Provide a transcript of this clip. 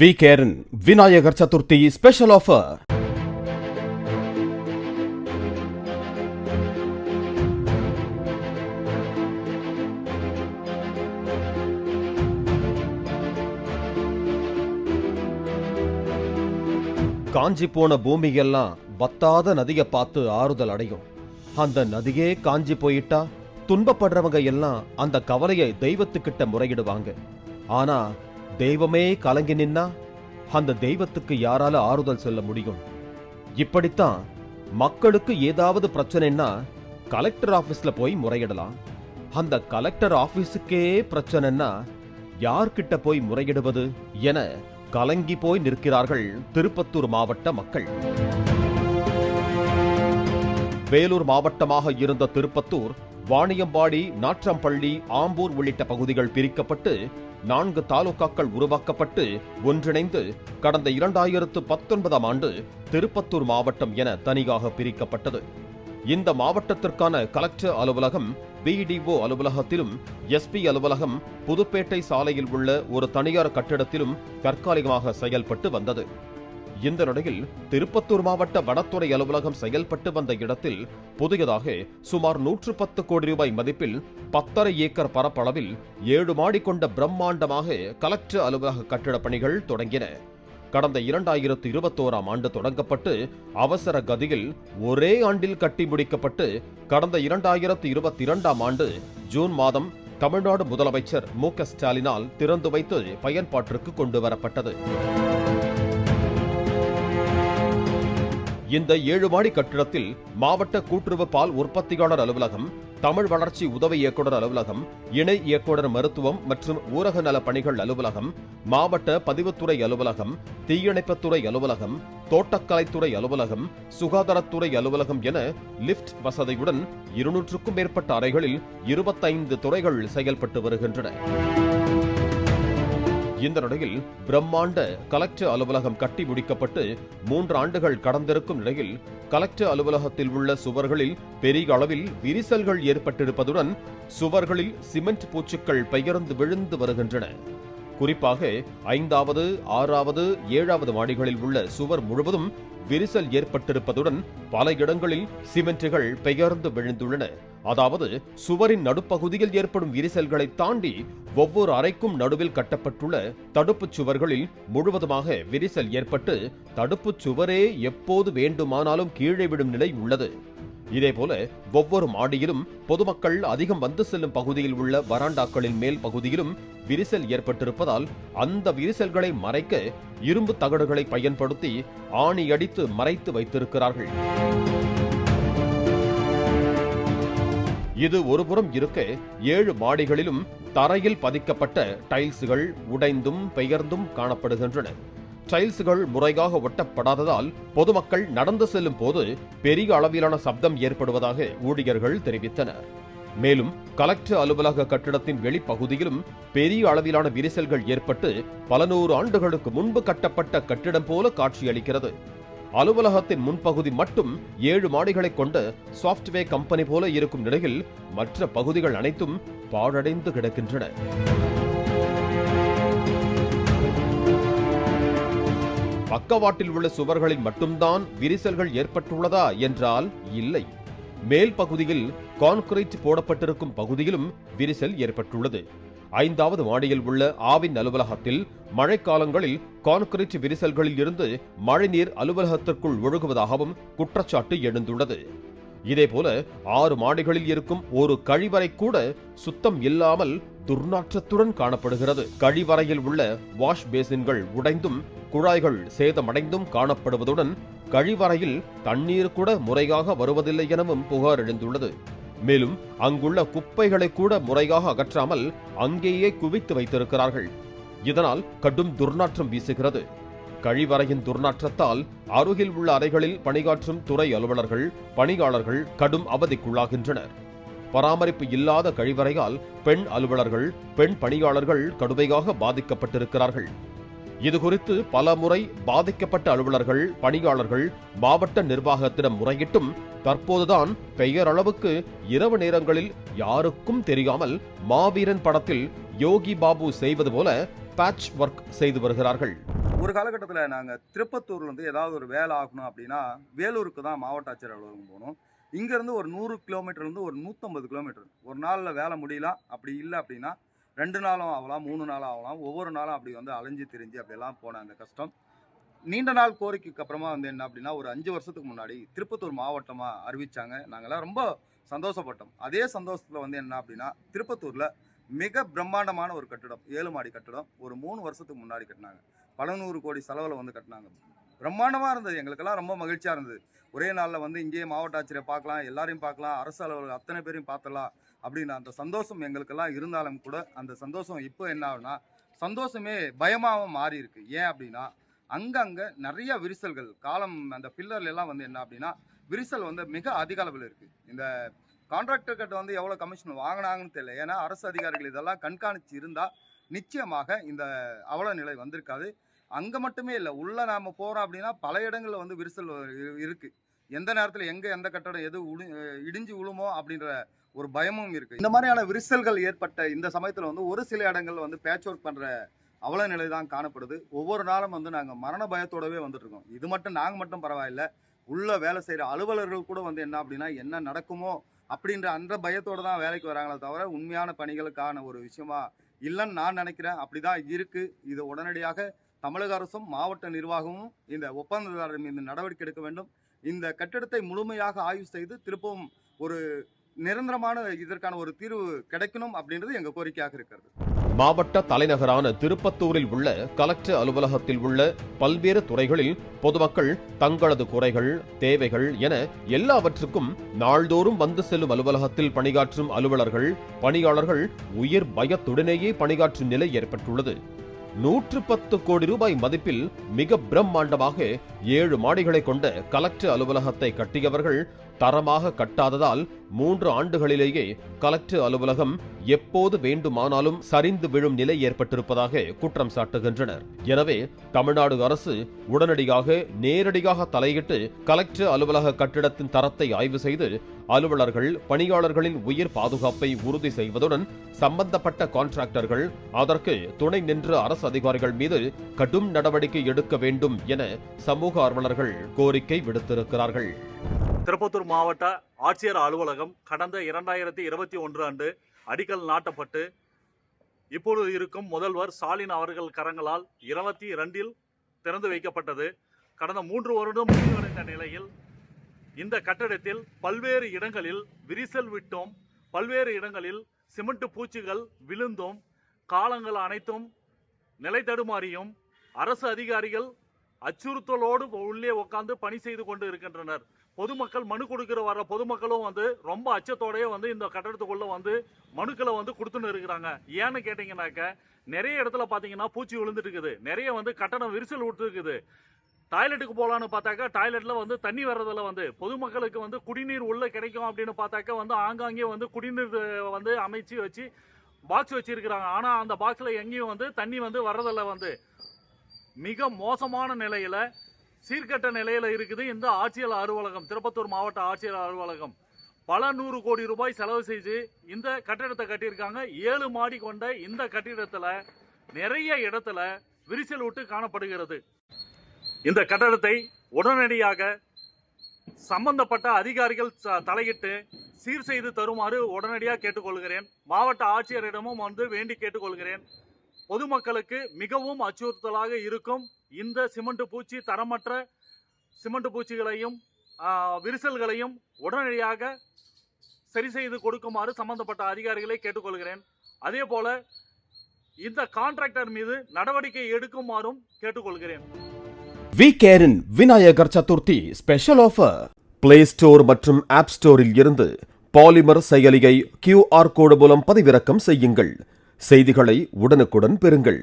விகேரன் Vinayagar Chaturthi special offer. காஞ்சி போன பூமியெல்லாம் வத்தாத நதியை பார்த்து ஆறுதல் அடையும். அந்த நதியே காஞ்சி போயிட்டா துன்பப்படுறவங்க எல்லாம் அந்த கவலையை தெய்வத்துக்கிட்ட முறையிடுவாங்க. ஆனா தெய்வமே கலங்கி நின்னா அந்த தெய்வத்துக்கு யாரால ஆறுதல் சொல்ல முடியும்? இப்படித்தான் மக்களுக்கு ஏதாவது பிரச்சனைன்னா கலெக்டர் ஆபீஸ்ல போய் முறையிடலாம். அந்த கலெக்டர் ஆபீஸுக்கே பிரச்சனைன்னா யார்கிட்ட போய் முறையிடுவது என கலங்கி போய் நிற்கிறார்கள் திருப்பத்தூர் மாவட்ட மக்கள். வேலூர் மாவட்டமாக இருந்த திருப்பத்தூர் வாணியம்பாடி, நாற்றம்பள்ளி, ஆம்பூர் உள்ளிட்ட பகுதிகள் பிரிக்கப்பட்டு 4 தாலுகாக்கள் உருவாக்கப்பட்டு ஒன்றிணைந்து கடந்த 2019ஆம் ஆண்டு திருப்பத்தூர் மாவட்டம் என தனியாக பிரிக்கப்பட்டது. இந்த மாவட்டத்திற்கான கலெக்டர் அலுவலகம் பிடிஓ அலுவலகத்திலும், எஸ்பி அலுவலகம் புதுப்பேட்டை சாலையில் உள்ள ஒரு தனியார் கட்டிடத்திலும் தற்காலிகமாக செயல்பட்டு வந்தது. இந்த நிலையில் திருப்பத்தூர் மாவட்ட வனத்துறை அலுவலகம் செயல்பட்டு வந்த இடத்தில் புதியதாக சுமார் 110 கோடி ரூபாய் மதிப்பில் 10.5 ஏக்கர் பரப்பளவில் 7 மாடி கொண்ட பிரம்மாண்டமாக கலெக்டர் அலுவலக கட்டிடப் பணிகள் தொடங்கின. கடந்த 2021ஆம் ஆண்டு தொடங்கப்பட்டு அவசர கதியில் ஒரே ஆண்டில் கட்டி முடிக்கப்பட்டு கடந்த 2022ஆம் ஆண்டு ஜூன் மாதம் தமிழ்நாடு முதலமைச்சர் மு.க. ஸ்டாலினால் திறந்து வைத்து பயன்பாட்டிற்கு கொண்டு வரப்பட்டது. இந்த 7 மாடி கட்டிடத்தில் மாவட்ட கூட்டுறவு பால் உற்பத்தியாளர் அலுவலகம், தமிழ் வளர்ச்சி உதவி இயக்குநர் அலுவலகம், இணை இயக்குநர் மருத்துவம் மற்றும் ஊரக நல பணிகள் அலுவலகம், மாவட்ட பதிவுத்துறை அலுவலகம், தீயணைப்புத்துறை அலுவலகம், தோட்டக்கலைத்துறை அலுவலகம், சுகாதாரத்துறை அலுவலகம் என லிப்ட் வசதியுடன் 200க்கும் மேற்பட்ட அறைகளில் 25 துறைகள் செயல்பட்டு வருகின்றன. இந்த நிலையில் பிரம்மாண்ட கலெக்டர் அலுவலகம் கட்டி முடிக்கப்பட்டு 3 ஆண்டுகள் கடந்திருக்கும் நிலையில் கலெக்டர் அலுவலகத்தில் உள்ள சுவர்களில் பெரிய அளவில் விரிசல்கள் ஏற்பட்டிருப்பதுடன் சுவர்களில் சிமெண்ட் பூச்சுக்கள் பெயர்ந்து விழுந்து வருகின்றன. குறிப்பாக 5வது, 6வது, 7வது மாடிகளில் உள்ள சுவர் முழுவதும் விரிசல் ஏற்பட்டிருப்பதுடன் பல இடங்களில் சிமெண்ட்டுகள் பெயர்ந்து விழுந்துள்ளன. அதாவது சுவரின் நடுப்பகுதியில் ஏற்படும் விரிசல்களை தாண்டி ஒவ்வொரு அறைக்கும் நடுவில் கட்டப்பட்டுள்ள தடுப்புச் சுவர்களில் முழுவதுமாக விரிசல் ஏற்பட்டு தடுப்புச் சுவரே எப்போது வேண்டுமானாலும் கீழே விடும் நிலை உள்ளது. இதேபோல ஒவ்வொரு மாடியிலும் பொதுமக்கள் அதிகம் வந்து செல்லும் பகுதியில் உள்ள வராண்டாக்களின் மேல் பகுதியிலும் விரிசல் ஏற்பட்டிருப்பதால் அந்த விரிசல்களை மறைக்க இரும்பு தகடுகளை பயன்படுத்தி ஆணி அடித்து மறைத்து வைத்திருக்கிறார்கள். இது ஒருபுறம் இருக்க 7 மாடிகளிலும் தரையில் பதிக்கப்பட்ட டைல்ஸ்கள் உடைந்தும் பெயர்ந்தும் காணப்படுகின்றன. டைல்ஸ்கள் முறையாக ஒட்டப்படாததால் பொதுமக்கள் நடந்து செல்லும் போது பெரிய அளவிலான சப்தம் ஏற்படுவதாக ஊழியர்கள் தெரிவித்தனர். மேலும் கலெக்டர் அலுவலக கட்டிடத்தின் வெளிப்பகுதியிலும் பெரிய அளவிலான விரிசல்கள் ஏற்பட்டு பல 100 ஆண்டுகளுக்கு முன்பு கட்டப்பட்ட கட்டிடம் போல காட்சியளிக்கிறது. அலுவலகத்தின் முன்பகுதி மட்டும் 7 மாடிகளை கொண்ட சாப்ட்வேர் கம்பெனி போல இருக்கும் நிலையில் மற்ற பகுதிகள் அனைத்தும் பாழடைந்து கிடக்கின்றன. பக்கவாட்டில் உள்ள சுவர்களில் மட்டும்தான் விரிசல்கள் ஏற்பட்டுள்ளதா என்றால் இல்லை. மேல் பகுதியில் கான்கிரீட் போடப்பட்டிருக்கும் பகுதியிலும் விரிசல் ஏற்பட்டுள்ளது. 5வது மாடியில் உள்ள ஆவின் அலுவலகத்தில் மழைக்காலங்களில் கான்கிரீட் விரிசல்களில் இருந்து மழைநீர் அலுவலகத்திற்குள் ஒழுகுவதாகவும் குற்றச்சாட்டு எழுந்துள்ளது. இதேபோல 6 மாடிகளில் இருக்கும் ஒரு கழிவறை கூட சுத்தம் இல்லாமல் துர்நாற்றத்துடன் காணப்படுகிறது. கழிவறையில் உள்ள வாஷ் பேசின்கள் உடைந்தும் குழாய்கள் சேதமடைந்தும் காணப்படுவதுடன் கழிவறையில் தண்ணீர் கூட முறையாக வருவதில்லை எனவும் புகார் எழுந்துள்ளது. மேலும் அங்குள்ள குப்பைகளை கூட முறையாக அகற்றாமல் அங்கேயே குவித்து வைத்திருக்கிறார்கள். இதனால் கடும் துர்நாற்றம் வீசுகிறது. கழிவறையின் துர்நாற்றத்தால் அருகில் உள்ள அறைகளில் பணியாற்றும் துறை அலுவலர்கள், பணியாளர்கள் கடும் அவதிக்குள்ளாகின்றனர். பராமரிப்பு இல்லாத கழிவறையால் பெண் அலுவலர்கள், பெண் பணியாளர்கள் கடுமையாக பாதிக்கப்பட்டிருக்கிறார்கள். இதுகுறித்து பல முறை பாதிக்கப்பட்ட அலுவலர்கள், பணியாளர்கள் மாவட்ட நிர்வாகத்திடம் முறையிட்டும் தற்போதுதான் பெயரளவுக்கு இரவு நேரங்களில் யாருக்கும் தெரியாமல் மாவீரன் படத்தில் யோகி பாபு செய்வது போல பேட்ச் ஒர்க் செய்து வருகிறார்கள். ஒரு காலகட்டத்தில் நாங்கள் திருப்பத்தூர்லேருந்து ஏதாவது ஒரு வேலை ஆகணும் அப்படின்னா வேலூருக்கு தான் மாவட்ட ஆட்சியர் அலுவலகம் போகணும். இங்கேருந்து ஒரு 100 கிலோமீட்டர்லேருந்து ஒரு 150 கிலோமீட்டர். ஒரு நாளில் வேலை முடியலாம், அப்படி இல்லை அப்படின்னா 2 நாளும் ஆகலாம், 3 நாளும் ஆகலாம். ஒவ்வொரு நாளும் அப்படி வந்து அலைஞ்சு திரிஞ்சு அப்படியெல்லாம் போன அந்த கஷ்டம் நீண்ட நாள் கோரிக்கைக்கு அப்புறமா வந்து என்ன அப்படின்னா ஒரு 5 வருஷத்துக்கு முன்னாடி திருப்பத்தூர் மாவட்டமாக அறிவிச்சாங்க. நாங்கள்லாம் ரொம்ப சந்தோஷப்பட்டோம். அதே சந்தோஷத்தில் வந்து என்ன அப்படின்னா திருப்பத்தூரில் மிக பிரம்மாண்டமான ஒரு கட்டிடம், 7 மாடி கட்டிடம் ஒரு 3 வருஷத்துக்கு முன்னாடி கட்டினாங்க. பல 100 கோடி செலவில் வந்து கட்டினாங்க. பிரம்மாண்டமாக இருந்தது, எங்களுக்கெல்லாம் ரொம்ப மகிழ்ச்சியாக இருந்தது. ஒரே நாளில் வந்து இங்கேயே மாவட்ட ஆட்சியரை பார்க்கலாம், எல்லாரையும் பார்க்கலாம், அரசு அலுவலர்கள் அத்தனை பேரையும் பார்த்துடலாம் அப்படின்னு அந்த சந்தோஷம் எங்களுக்கெல்லாம் இருந்தாலும் கூட அந்த சந்தோஷம் இப்போ என்ன ஆகுனா சந்தோஷமே பயமாக மாறி இருக்கு. ஏன் அப்படின்னா அங்கங்கே நிறைய விரிசல்கள் காலம் அந்த பில்லர்ல எல்லாம் வந்து என்ன அப்படின்னா விரிசல் வந்து மிக அதிக அளவில் இருக்குது. இந்த கான்ட்ராக்டர் கிட்ட வந்து எவ்வளோ கமிஷன் வாங்கினாங்கன்னு தெரியல. ஏன்னா அரசு அதிகாரிகள் இதெல்லாம் கண்காணிச்சு இருந்தால் நிச்சயமாக இந்த அவல நிலை வந்திருக்காது. அங்கே மட்டுமே இல்லை, உள்ள நாம் போகிறோம் அப்படின்னா பல இடங்களில் வந்து விரிசல் இருக்குது. எந்த நேரத்தில் எங்கே எந்த கட்டடம் எது இடிஞ்சு விழுமோ அப்படின்ற ஒரு பயமும் இருக்குது. இந்த மாதிரியான விரிசல்கள் ஏற்பட்ட இந்த சமயத்தில் வந்து ஒரு சில இடங்கள் வந்து பேட்ச் ஒர்க் பண்ணுற அவல நிலை தான் காணப்படுது. ஒவ்வொரு நாளும் வந்து நாங்கள் மரண பயத்தோடவே வந்துட்டு இருக்கோம். இது மட்டும் நாங்கள் மட்டும் பரவாயில்லை, உள்ள வேலை செய்கிற அலுவலர்கள் கூட வந்து என்ன அப்படின்னா என்ன நடக்குமோ அப்படின்ற அந்த பயத்தோடு தான் வேலைக்கு வராங்களே தவிர உண்மையான பணிகளுக்கான ஒரு விஷயமா இல்லைன்னு நான் நினைக்கிறேன். அப்படிதான் இருக்கு. இது உடனடியாக தமிழக அரசும் மாவட்ட நிர்வாகமும் இந்த ஒப்பந்ததாரர் மீது நடவடிக்கை எடுக்க வேண்டும். இந்த கட்டிடத்தை முழுமையாக ஆய்வு செய்து திருப்பவும் ஒரு நிரந்தரமான இதற்கான ஒரு தீர்வு கிடைக்கணும் அப்படின்றது எங்க கோரிக்கையாக இருக்கிறது. மாவட்ட தலைநகரான திருப்பத்தூரில் உள்ள கலெக்டர் அலுவலகத்தில் உள்ள பல்வேறு துறைகளில் பொதுமக்கள் தங்களது குறைகள், தேவைகள் என எல்லாவற்றுக்கும் நாள்தோறும் வந்து செல்லும் அலுவலகத்தில் பணியாற்றும் அலுவலர்கள், பணியாளர்கள் உயிர் பயத்துடனேயே பணியாற்றும் நிலை ஏற்பட்டுள்ளது. 110 கோடி ரூபாய் மதிப்பில் மிக பிரம்மாண்டமாக 7 மாடிகளை கொண்ட கலெக்டர் அலுவலகத்தை கட்டியவர்கள் தரமாக கட்டாததால் 3 ஆண்டுகளிலேயே கலெக்டர் அலுவலகம் எப்போது வேண்டுமானாலும் சரிந்து விழும் நிலை ஏற்பட்டிருப்பதாக குற்றம் சாட்டுகின்றனர். எனவே தமிழ்நாடு அரசு உடனடியாக நேரடியாக தலையிட்டு கலெக்டர் அலுவலக கட்டிடத்தின் தரத்தை ஆய்வு செய்து அலுவலர்கள், பணியாளர்களின் உயிர் பாதுகாப்பை உறுதி செய்வதுடன் சம்பந்தப்பட்ட கான்ட்ராக்டர்கள் அதற்கு துணை நின்ற அரசு அதிகாரிகள் மீது கடும் நடவடிக்கை எடுக்க வேண்டும் என சமூக ஆர்வலர்கள் கோரிக்கை விடுத்திருக்கிறார்கள். திருப்பத்தூர் மாவட்ட ஆட்சியர் அலுவலகம் கடந்த 2021 ஆண்டு அடிக்கல் நாட்டப்பட்டு இப்பொழுது இருக்கும் முதல்வர் ஸ்டாலின் அவர்கள் கரங்களால் 22 திறந்து வைக்கப்பட்டது. கடந்த 3 வருடம் முடிவடைந்த நிலையில் இந்த கட்டடத்தில் பல்வேறு இடங்களில் விரிசல் விட்டும், பல்வேறு இடங்களில் சிமெண்ட் பூச்சிகள் விழுந்தும், காலங்கள் அனைத்தும் நிலை தடுமாறியும் அரசு அதிகாரிகள் அச்சுறுத்தலோடு உள்ளே உட்கார்ந்து பணி செய்து கொண்டு இருக்கின்றனர். பொதுமக்கள் மனு கொடுக்கிற வர பொதுமக்களும் வந்து ரொம்ப அச்சத்தோடய வந்து இந்த கட்டடத்துக்குள்ள வந்து மனுக்களை வந்து கொடுத்துன்னு இருக்கிறாங்க. ஏன்னு கேட்டீங்கன்னாக்க நிறைய இடத்துல பாத்தீங்கன்னா பூச்சி விழுந்துட்டு இருக்குது, நிறைய வந்து கட்டடம் விரிசல் விட்டு இருக்குது. டாய்லெட்டுக்கு போகலான்னு பார்த்தாக்கா டாய்லெட்ல வந்து தண்ணி வர்றதில் வந்து பொதுமக்களுக்கு வந்து குடிநீர் உள்ள கிடைக்கும் அப்படின்னு பார்த்தாக்கா வந்து ஆங்காங்கே வந்து குடிநீர் வந்து அமைச்சு வச்சு பாக்ஸ் வச்சிருக்கிறாங்க. ஆனா அந்த பாக்ஸ்ல எங்கேயும் வந்து தண்ணி வந்து வர்றதில்ல. வந்து மிக மோசமான நிலையில சீர்கட்ட நிலையில இருக்குது இந்த ஆட்சியர் அலுவலகம். திருப்பத்தூர் மாவட்ட ஆட்சியர் அலுவலகம் பல 100 கோடி ரூபாய் செலவு செய்து இந்த கட்டிடத்தை கட்டியிருக்காங்க. 7 மாடி கொண்ட இந்த கட்டிடத்துல நிறைய இடத்துல விரிசல் விட்டு காணப்படுகிறது. இந்த கட்டடத்தை உடனடியாக சம்பந்தப்பட்ட அதிகாரிகள் தலையிட்டு சீர் செய்து தருமாறு உடனடியாக கேட்டுக்கொள்கிறேன். மாவட்ட ஆட்சியரிடமும் வந்து வேண்டி கேட்டுக்கொள்கிறேன். பொதுமக்களுக்கு மிகவும் அச்சுறுத்தலாக இருக்கும் இந்த சிமெண்ட் பூச்சி, தரமற்ற சிமெண்ட் பூச்சிகளையும் விரிசல்களையும் உடனடியாக சரி செய்து கொடுக்குமாறு சம்பந்தப்பட்ட அதிகாரிகளை கேட்டுக்கொள்கிறேன். அதே போல இந்த கான்ட்ராக்டர் மீது நடவடிக்கை எடுக்குமாறும் கேட்டுக்கொள்கிறேன். விகேரின் Vinayagar Chaturthi special offer. Play store மற்றும் ஆப் ஸ்டோரில் இருந்து பாலிமர் செயலியை QR கோடு மூலம் பதிவிறக்கம் செய்யுங்கள். செய்திகளை உடனுக்குடன் பெறுங்கள்.